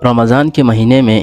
رمضان کے مہینے میں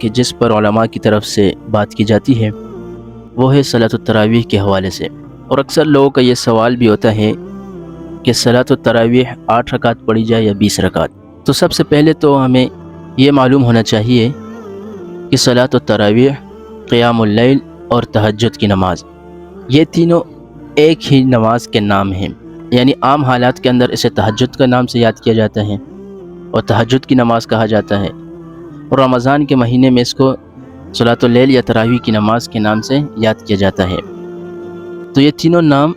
کہ جس پر علماء کی طرف سے بات کی جاتی ہے وہ ہے صلاۃ التراویح کے حوالے سے، اور اکثر لوگوں کا یہ سوال بھی ہوتا ہے کہ صلاۃ التراویح 8 رکعت پڑھی جائے یا 20 رکعت۔ تو سب سے پہلے تو ہمیں یہ معلوم ہونا چاہیے کہ صلاۃ التراویح، قیام اللیل اور تہجد کی نماز، یہ تینوں ایک ہی نماز کے نام ہیں، یعنی عام حالات کے اندر اسے تہجد کا نام سے یاد کیا جاتا ہے اور تہجد کی نماز کہا جاتا ہے، اور رمضان کے مہینے میں اس کو صلاۃ اللیل یا تراویح کی نماز کے نام سے یاد کیا جاتا ہے۔ تو یہ تینوں نام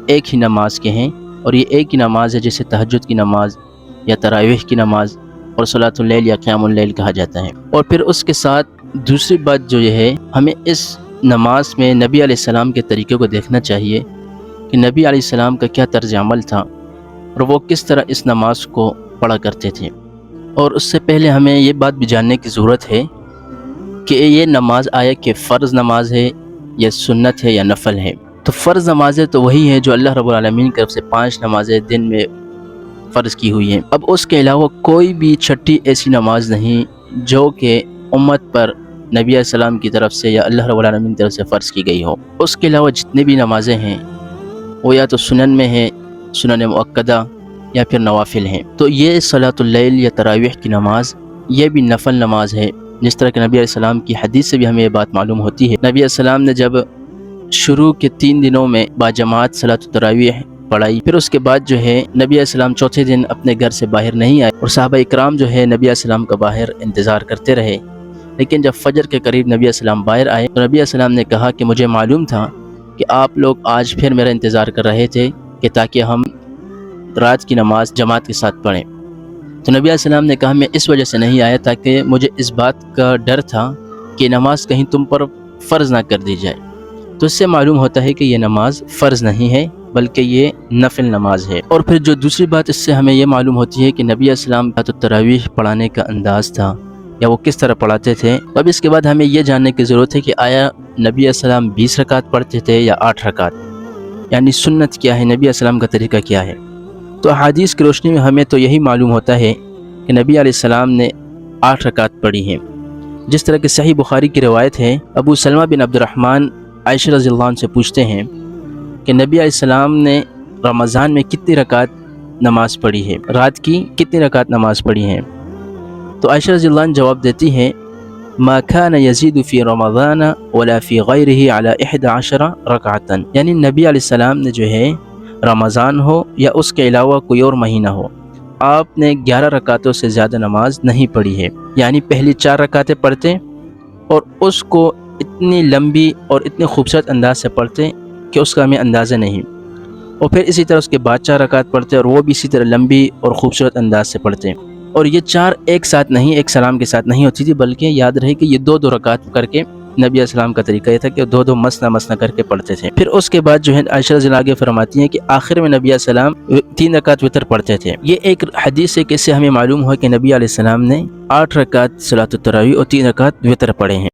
ایک ہی نماز کے ہیں، اور یہ ایک ہی نماز ہے جسے تہجد کی نماز یا تراویح کی نماز اور صلاۃ اللیل یا قیام اللیل کہا جاتا ہے۔ اور پھر اس کے ساتھ دوسری بات جو یہ ہے، ہمیں اس نماز میں نبی علیہ السلام کے طریقے کو دیکھنا چاہیے کہ نبی علیہ السلام کا کیا طرز عمل تھا اور وہ کس طرح اس نماز کو پڑھا کرتے تھے۔ اور اس سے پہلے ہمیں یہ بات بھی جاننے کی ضرورت ہے کہ یہ نماز آیا کہ فرض نماز ہے یا سنت ہے یا نفل ہے۔ تو فرض نمازیں تو وہی ہے جو اللہ رب العالمین کی طرف سے 5 نمازیں دن میں فرض کی ہوئی ہیں۔ اب اس کے علاوہ کوئی بھی چھٹی ایسی نماز نہیں جو کہ امت پر نبی علیہ السلام کی طرف سے یا اللہ رب العالمین کی طرف سے فرض کی گئی ہو۔ اس کے علاوہ جتنے بھی نمازیں ہیں وہ یا تو سنن میں ہیں، سنن مؤکدہ، یا پھر نوافل ہیں۔ تو یہ صلاۃ اللیل یا تراویح کی نماز یہ بھی نفل نماز ہے، جس طرح کہ نبی علیہ السلام کی حدیث سے بھی ہمیں یہ بات معلوم ہوتی ہے۔ نبی علیہ السلام نے جب شروع کے 3 دنوں میں باجماعت صلاۃ التراویح پڑھائی، پھر اس کے بعد جو ہے نبی علیہ السلام چوتھے دن اپنے گھر سے باہر نہیں آئے، اور صحابہ اکرام جو ہے نبی علیہ السلام کا باہر انتظار کرتے رہے۔ لیکن جب فجر کے قریب نبی علیہ السلام باہر آئے تو نبی علیہ السلام نے کہا کہ مجھے معلوم تھا کہ آپ لوگ آج پھر میرا انتظار کر رہے تھے کہ تاکہ ہم رات کی نماز جماعت کے ساتھ پڑھیں۔ تو نبی علیہ السلام نے کہا میں اس وجہ سے نہیں آیا تاکہ مجھے اس بات کا ڈر تھا کہ نماز کہیں تم پر فرض نہ کر دی جائے۔ تو اس سے معلوم ہوتا ہے کہ یہ نماز فرض نہیں ہے بلکہ یہ نفل نماز ہے۔ اور پھر جو دوسری بات اس سے ہمیں یہ معلوم ہوتی ہے کہ نبی علیہ السلام کا تو تراویح پڑھانے کا انداز تھا یا وہ کس طرح پڑھاتے تھے۔ اب اس کے بعد ہمیں یہ جاننے کی ضرورت ہے کہ آیا نبی علیہ السلام 20 رکعت پڑھتے تھے یا 8 رکعت، یعنی سنت کیا ہے، نبی علیہ السلام کا طریقہ کیا ہے۔ تو احادیث کی روشنی میں ہمیں تو یہی معلوم ہوتا ہے کہ نبی علیہ السلام نے 8 رکعت پڑھی ہیں، جس طرح کہ صحیح بخاری کی روایت ہے۔ ابو سلمہ بن عبد الرحمن عائشہ رضی اللہ عنہ سے پوچھتے ہیں کہ نبی علیہ السلام نے رمضان میں کتنی رکعت نماز پڑھی ہے، رات کی کتنی رکعت نماز پڑھی ہیں؟ تو عائشہ رضی اللہ عنہ جواب دیتی ہیں ما كان يزيد في رمضان ولا في غيره على 11 رکعتا، یعنی نبی علیہ السلام نے جو ہے رمضان ہو یا اس کے علاوہ کوئی اور مہینہ ہو، آپ نے 11 رکعتوں سے زیادہ نماز نہیں پڑھی ہے، یعنی پہلی 4 رکعتیں پڑھتے اور اس کو اتنی لمبی اور اتنے خوبصورت انداز سے پڑھتے کہ اس کا ہمیں اندازہ نہیں، اور پھر اسی طرح اس کے بعد 4 رکعت پڑھتے اور وہ بھی اسی طرح لمبی اور خوبصورت انداز سے پڑھتے، اور یہ 4 ایک ساتھ نہیں، ایک سلام کے ساتھ نہیں ہوتی تھی، بلکہ یاد رہے کہ یہ 2 رکعت کر کے نبی علیہ السلام کا طریقہ یہ تھا کہ 2 مسنا کر کے پڑھتے تھے۔ پھر اس کے بعد جو ہے عائشہ رضی اللہ عنہ آگے فرماتی ہیں کہ آخر میں نبی علیہ السلام 3 رکعت وتر پڑھتے تھے۔ یہ ایک حدیث ہے کہ اس سے ہمیں معلوم ہوا کہ نبی علیہ السلام نے 8 رکعت صلاۃ التراویح اور 3 رکعت وتر پڑھے ہیں۔